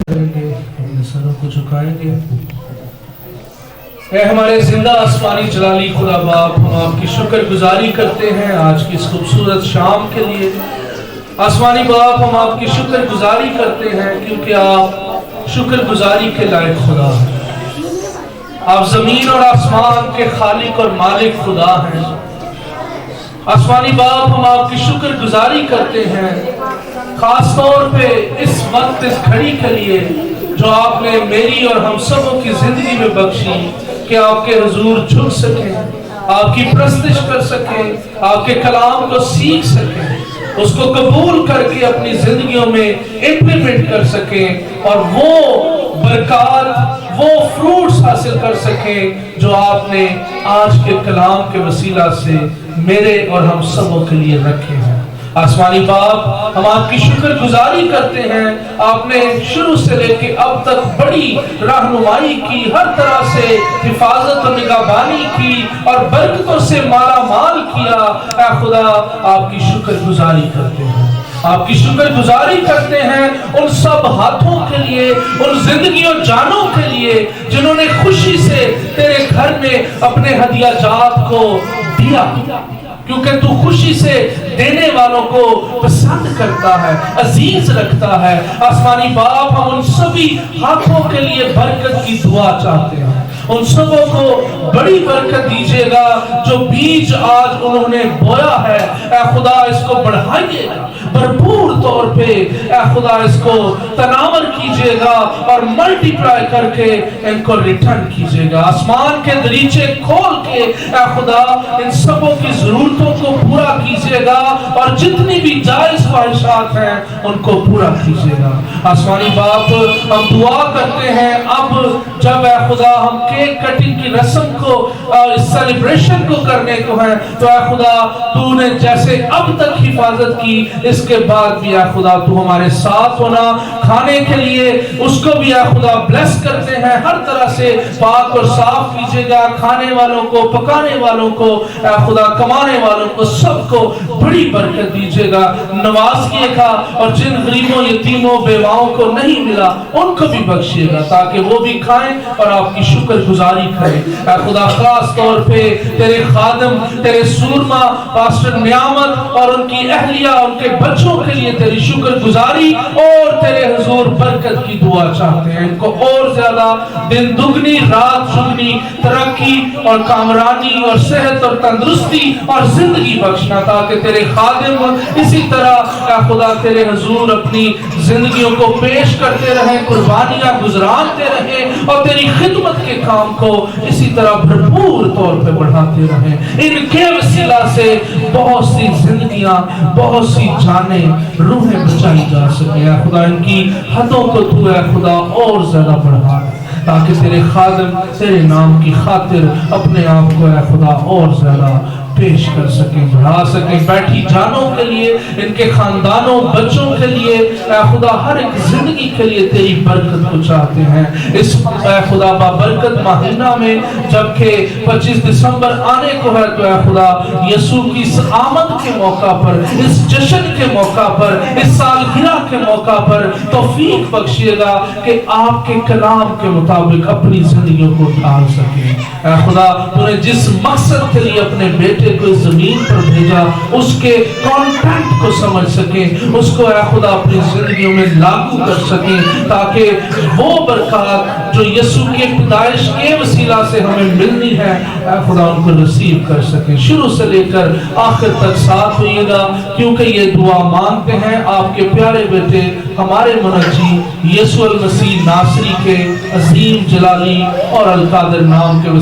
करेंगे, अपने सरों को झुकाएंगे। ऐ हमारे जिंदा आसमानी जलाली खुदा बाप, हम आपकी शुक्रगुजारी करते हैं आज की इस खूबसूरत शाम के लिए। आसमानी बाप, हम आपकी शुक्रगुजारी करते हैं क्योंकि आप शुक्रगुजारी के लायक खुदा हैं। आप जमीन और आसमान के खालिक और मालिक खुदा हैं। आसमानी बाप, हम आपकी शुक्रगुजारी करते हैं खास तौर पे इस वक्त, इस घड़ी के लिए जो आपने मेरी और हम सबों की जिंदगी में बख्शी कि आपके हुजूर झुक सके, आपकी प्रस्तुत कर सके, आपके कलाम को सीख सके, उसको कबूल करके अपनी जिंदगियों में इंप्लीमेंट कर सके और वो बरकत, वो फ्रूट्स हासिल कर सके जो आपने आज के कलाम के वसीला से मेरे और हम सबों के लिए रखे हैं। आसमानी बाप, हम आपकी शुक्रगुजारी करते हैं। आपने शुरू से लेके अब तक बड़ी रहनुमाई की, हर तरह से हिफाजत और निगहबानी की और बरकतों से माला माल किया। ऐ खुदा, आपकी शुक्रगुजारी करते हैं, आपकी शुक्रगुजारी करते हैं उन सब हाथों के लिए, उन जिंदगियों जानों के लिए जिन्होंने खुशी से तेरे घर में अपने हदिया जात को दिया, क्योंकि तू खुशी से देने वालों को पसंद करता है, अजीज रखता है। आसमानी बाप, हम उन सभी हाथों के लिए बरकत की दुआ चाहते हैं। उन सबों को बड़ी बरकत दीजिएगा जो बीज आज उन्होंने बोया है। ऐ खुदा, इसको बढ़ाइएगा भरपूर तौर पे। ऐ खुदा, इसको तनावर कीजिएगा और मल्टीप्लाई करके इनको रिटर्न कीजिएगा। आसमान के दरीचे खोल के ऐ खुदा इन सबों की जरूरतों को पूरा कीजिएगा और जितनी भी जायज ख्वाहिशात हैं उनको पूरा कीजिएगा। आसमानी बाप, हम दुआ करते हैं अब जब ऐ खुदा हम केक कटिंग की रस्म को और इस सेलिब्रेशन को करने को है, तो ऐ खुदा तूने जैसे अब तक हिफाजत की, इसके बाद भी ऐ खुदा तू हमारे साथ होना। खाने के लिए उसको भी ऐ खुदा ब्लेस करते हैं, हर तरह से पाक और साफ कीजिएगा। खाने वालों को, पकाने वालों को, ऐ खुदा कमाने वालों को, सबको बड़ी बरकत दीजिएगा, नवाजिएगा और जिन गरीबों, यतीमों, बेवाओं को नहीं मिला उनको भी बख्शिएगा ताकि वो भी खाएं और आपकी शुक्रगुजारी करें। ऐ खुदा, खास तौर पे तेरे खादम, तेरे सूरमा पास्टर नियामत और उनकी अहलिया, उनके बच्चों के लिए तेरी शुक्रगुजारी और तेरे हुजूर बरकत की दुआ चाहते हैं। इनको और ज्यादा दिन दुगनी रात चुगनी तरक्की और कामरानी और सेहत और तंदुरुस्ती और जिंदगी बख्शना, ताकि तेरे खादिम इसी तरह ऐ खुदा तेरे हुजूर अपनी जिंदगियों को पेश करते रहे, कुर्बानियां गुजराते रहे और तेरी खिदमत के काम को इसी तरह भरपूर तौर पे बढ़ाते रहे। इनके वसीला से बहुत सी जिंदगियां, बहुत सी जाने, रूहें बचाई जा सके। ऐ खुदा, इनकी हदों को तू ऐ खुदा और ज्यादा बढ़ा ताकि तेरे खादिम तेरे नाम की खातिर अपने आप को ऐ खुदा और ज्यादा पेश कर सके, बढ़ा सके। बैठी जानों के लिए, इनके खानदानों, बच्चों के लिए, ऐ खुदा हर एक जिंदगी के लिए तेरी बरकत को चाहते हैं। इस ऐ खुदा बाबरकत महीना में जबकि 25 दिसंबर आने को है, तो ऐ खुदा यीशु की इस आमद के मौका पर, इस जश्न के मौका पर, इस सालगिरह के मौका पर तौफीक बख्शिएगा कि आपके कलाम के मुताबिक अपनी जिंदगियों को ढाल सके। ऐ खुदा, तूने जिस मकसद के लिए अपने बेटे को जमीन पर भेजा, उसके कंटेंट को समझ सके, उसको ऐ खुदा अपनी जिंदगियों में लागू कर सके, ताकि वो बरकत जो यीशु के पैदाइश के वसीला से हमें मिलनी है, ऐ खुदा उनको नसीब कर सके। शुरू से लेकर आखिर तक साथ होइएगा, क्योंकि ये दुआ मांगते हैं आपके प्यारे बेटे हमारे मुनज्जी यीशु अल मसीह नासरी के अजीम जलाली और अल कादिर नाम के